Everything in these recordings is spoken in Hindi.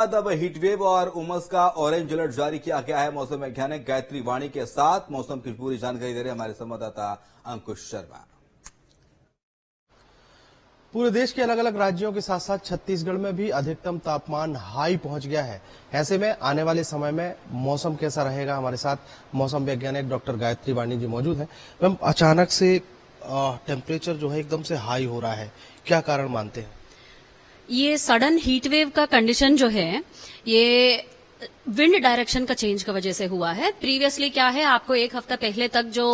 अब हीटवेव और उमस का ऑरेंज अलर्ट जारी किया गया है। मौसम वैज्ञानिक गायत्री वाणी के साथ मौसम की पूरी जानकारी दे रहे हमारे संवाददाता अंकुश शर्मा। पूरे देश के अलग अलग राज्यों के साथ साथ छत्तीसगढ़ में भी अधिकतम तापमान हाई पहुंच गया है। ऐसे में आने वाले समय में मौसम कैसा रहेगा, हमारे साथ मौसम वैज्ञानिक डॉक्टर गायत्री वाणी जी मौजूद हैं। मैम, अचानक से टेम्परेचर जो है एकदम से हाई हो रहा है, क्या कारण मानते हैं? ये सडन हीट वेव का कंडीशन जो है ये विंड डायरेक्शन का चेंज की वजह से हुआ है। प्रीवियसली क्या है, आपको एक हफ्ता पहले तक जो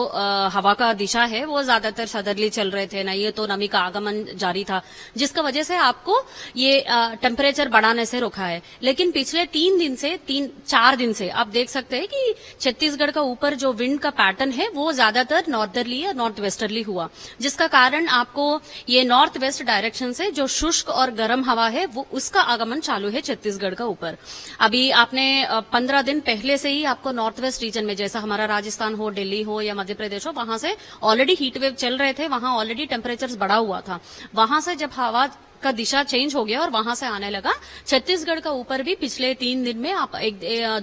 हवा का दिशा है वो ज्यादातर सदर्ली चल रहे थे, नहीं ये तो नमी का आगमन जारी था, जिसका वजह से आपको ये टेम्परेचर बढ़ाने से रोका है। लेकिन पिछले 4 दिन से आप देख सकते हैं कि छत्तीसगढ़ का ऊपर जो विंड का पैटर्न है वो ज्यादातर नॉर्दर्ली या नॉर्थ वेस्टर्ली हुआ, जिसका कारण आपको ये नॉर्थ वेस्ट डायरेक्शन से जो शुष्क और गर्म हवा है वो उसका आगमन चालू है छत्तीसगढ़ का ऊपर। अभी आपने 15 दिन पहले से ही आपको नॉर्थ वेस्ट रीजन में, जैसा हमारा राजस्थान हो, दिल्ली हो या मध्य प्रदेश हो, वहां से ऑलरेडी हीट वेव चल रहे थे, वहां ऑलरेडी टेम्परेचर बढ़ा हुआ था। वहां से जब हवा का दिशा चेंज हो गया और वहां से आने लगा, छत्तीसगढ़ का ऊपर भी पिछले 3 दिन में आप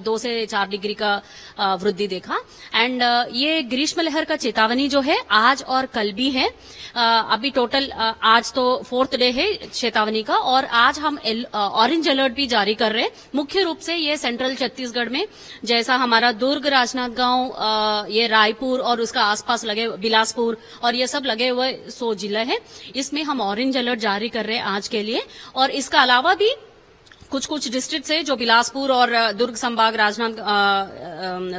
2 से 4 डिग्री का वृद्धि देखा। एंड ये ग्रीष्म लहर का चेतावनी जो है आज और कल भी है। अभी टोटल आज तो 4th डे है चेतावनी का, और आज हम ऑरेंज अलर्ट भी जारी कर रहे हैं। मुख्य रूप से ये सेंट्रल छत्तीसगढ़ में, जैसा हमारा दुर्ग, राजनांदगांव, ये रायपुर और उसका आसपास लगे बिलासपुर और ये सब लगे हुए 100 जिले हैं, इसमें हम ऑरेंज अलर्ट जारी कर रहे हैं आज के लिए। और इसका अलावा भी कुछ डिस्ट्रिक्ट है जो बिलासपुर और दुर्ग संभाग,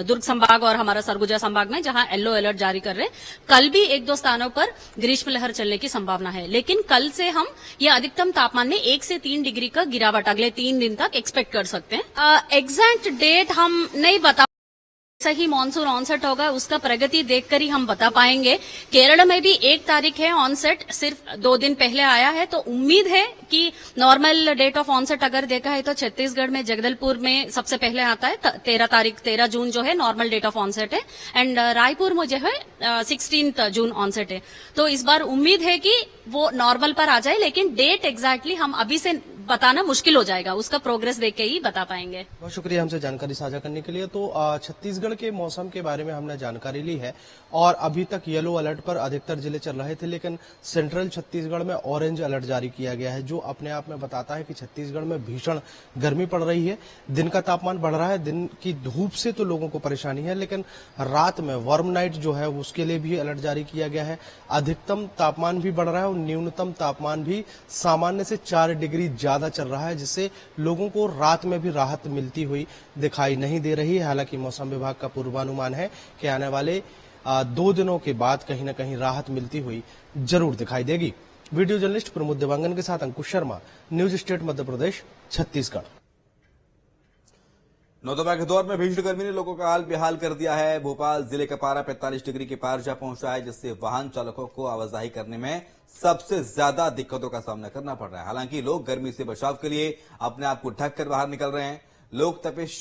दुर्ग संभाग और हमारा सरगुजा संभाग में, जहां येलो अलर्ट जारी कर रहे हैं। कल भी 1-2 स्थानों पर ग्रीष्म लहर चलने की संभावना है, लेकिन कल से हम ये अधिकतम तापमान में 1 से 3 डिग्री का गिरावट अगले 3 दिन तक एक्सपेक्ट कर सकते हैं। एग्जैक्ट डेट हम नहीं बता, सही मॉनसून ऑनसेट होगा उसका प्रगति देखकर ही हम बता पाएंगे। केरल में भी 1 तारीख है ऑनसेट, सिर्फ 2 दिन पहले आया है, तो उम्मीद है कि नॉर्मल डेट ऑफ ऑनसेट अगर देखा है तो छत्तीसगढ़ में जगदलपुर में सबसे पहले आता है 13 जून जो है नॉर्मल डेट ऑफ ऑनसेट है, एंड रायपुर में जो है 16 जून ऑनसेट है। तो इस बार उम्मीद है कि वो नॉर्मल पर आ जाए, लेकिन डेट एग्जैक्टली हम अभी से बताना मुश्किल हो जाएगा, उसका प्रोग्रेस देख के ही बता पाएंगे। बहुत शुक्रिया हमसे जानकारी साझा करने के लिए। तो छत्तीसगढ़ के मौसम के बारे में हमने जानकारी ली है, और अभी तक येलो अलर्ट पर अधिकतर जिले चल रहे थे, लेकिन सेंट्रल छत्तीसगढ़ में ऑरेंज अलर्ट जारी किया गया है, जो अपने आप में बताता है कि छत्तीसगढ़ में भीषण गर्मी पड़ रही है। दिन का तापमान बढ़ रहा है, दिन की धूप से तो लोगों को परेशानी है, लेकिन रात में वार्म नाइट जो है उसके लिए भी अलर्ट जारी किया गया है। अधिकतम तापमान भी बढ़ रहा है और न्यूनतम तापमान भी सामान्य से 4 डिग्री ज्यादा चल रहा है, जिससे लोगों को रात में भी राहत मिलती हुई दिखाई नहीं दे रही है। हालांकि मौसम विभाग का पूर्वानुमान है कि आने वाले 2 दिनों के बाद कहीं न कहीं राहत मिलती हुई जरूर दिखाई देगी। वीडियो जर्नलिस्ट प्रमोद देवांगन के साथ अंकुश शर्मा, न्यूज स्टेट मध्य प्रदेश, छत्तीसगढ़। नौतपा के दौर में भीषण गर्मी ने लोगों का हाल बेहाल कर दिया है। भोपाल जिले का पारा 45 डिग्री के पार जा पहुंचा है, जिससे वाहन चालकों को आवाजाही करने में सबसे ज्यादा दिक्कतों का सामना करना पड़ रहा है। हालांकि लोग गर्मी से बचाव के लिए अपने आप को ढक कर बाहर निकल रहे हैं। लोग तपिश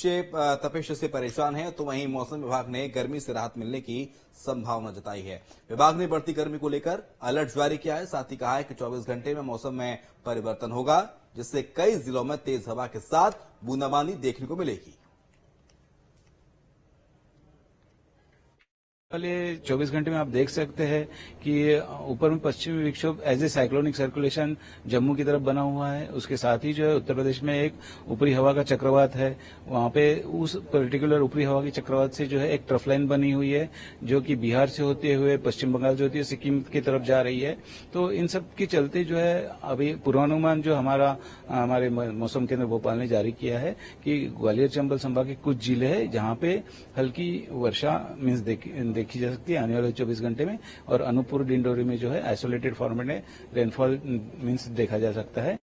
से परेशान हैं, तो वहीं मौसम विभाग ने गर्मी से राहत मिलने की संभावना जताई है। विभाग ने बढ़ती गर्मी को लेकर अलर्ट जारी किया है, साथ ही कहा है कि 24 घंटे में मौसम में परिवर्तन होगा, जिससे कई जिलों में तेज हवा के साथ बूंदाबांदी देखने को मिलेगी। पहले 24 घंटे में आप देख सकते हैं कि ऊपर में पश्चिमी विक्षोभ as a cyclonic circulation Jammu की तरफ बना हुआ है। उसके साथ ही जो है उत्तर प्रदेश में एक ऊपरी हवा का चक्रवात है, वहां पे उस पर्टिकुलर ऊपरी हवा की चक्रवात से जो है एक ट्रफ लाइन बनी हुई है, जो कि बिहार से होते हुए पश्चिम बंगाल जो होती है सिक्किम की तरफ जा रही है। तो इन सब के चलते जो है अभी पूर्वानुमान जो हमारे मौसम केंद्र भोपाल ने जारी किया है कि ग्वालियर चंबल संभाग के कुछ जिले हैं जहां पे हल्की वर्षा मीन्स देखी जा सकती है आने वाले 24 घंटे में, और अनूपपुर डिंडोरी में जो है आइसोलेटेड फॉर्मेट में रेनफॉल मीन्स देखा जा सकता है।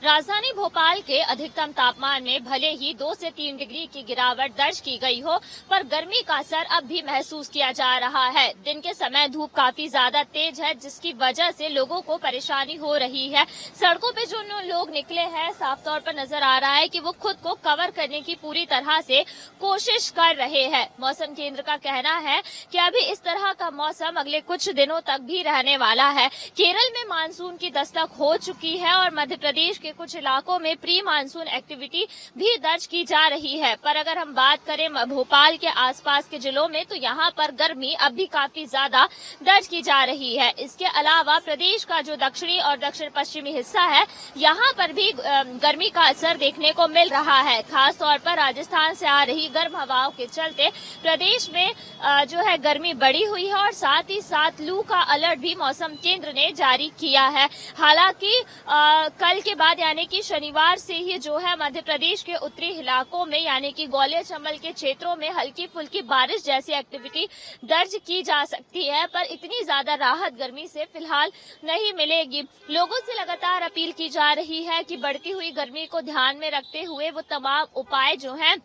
राजधानी भोपाल के अधिकतम तापमान में भले ही 2 से 3 डिग्री की गिरावट दर्ज की गई हो, पर गर्मी का असर अब भी महसूस किया जा रहा है। दिन के समय धूप काफी ज्यादा तेज है, जिसकी वजह से लोगों को परेशानी हो रही है। सड़कों पे जो लोग निकले हैं, साफ तौर पर नजर आ रहा है कि वो खुद को कवर करने की पूरी तरह से कोशिश कर रहे हैं। मौसम केंद्र का कहना है कि अभी इस तरह का मौसम अगले कुछ दिनों तक भी रहने वाला है। केरल में मानसून की दस्तक हो चुकी है और मध्य प्रदेश के कुछ इलाकों में प्री मानसून एक्टिविटी भी दर्ज की जा रही है। पर अगर हम बात करें भोपाल के आसपास के जिलों में, तो यहाँ पर गर्मी अब भी काफी ज्यादा दर्ज की जा रही है। इसके अलावा प्रदेश का जो दक्षिणी और दक्षिण पश्चिमी हिस्सा है, यहाँ पर भी गर्मी का असर देखने को मिल रहा है। खास तौर पर राजस्थान से आ रही गर्म हवाओं के चलते प्रदेश में जो है गर्मी बढ़ी हुई है और साथ ही साथ लू का अलर्ट भी मौसम केंद्र ने जारी किया है। हालांकि कल के बाद यानी कि शनिवार से ही जो है मध्य प्रदेश के उत्तरी इलाकों में यानी कि ग्वालियर चंबल के क्षेत्रों में हल्की फुल्की बारिश जैसी एक्टिविटी दर्ज की जा सकती है, पर इतनी ज्यादा राहत गर्मी से फिलहाल नहीं मिलेगी। लोगों से लगातार अपील की जा रही है कि बढ़ती हुई गर्मी को ध्यान में रखते हुए वो तमाम उपाय जो हैं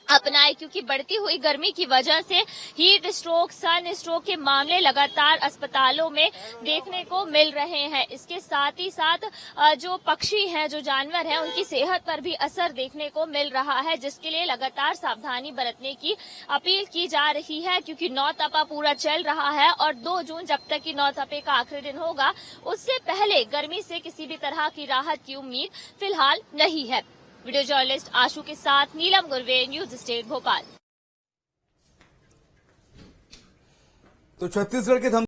अपनाए, क्योंकि बढ़ती हुई गर्मी की वजह से हीट स्ट्रोक, सन स्ट्रोक के मामले लगातार अस्पतालों में देखने को मिल रहे हैं। इसके साथ ही साथ जो पक्षी हैं, जो जानवर हैं, उनकी सेहत पर भी असर देखने को मिल रहा है, जिसके लिए लगातार सावधानी बरतने की अपील की जा रही है। क्योंकि नौतपा पूरा चल रहा है और 2 जून जब तक कि नौतपे का आखिरी दिन होगा, उससे पहले गर्मी से किसी भी तरह की राहत की उम्मीद फिलहाल नहीं है। वीडियो जर्नलिस्ट आशु के साथ नीलम गुरवे, न्यूज स्टेट भोपाल। तो छत्तीसगढ़ के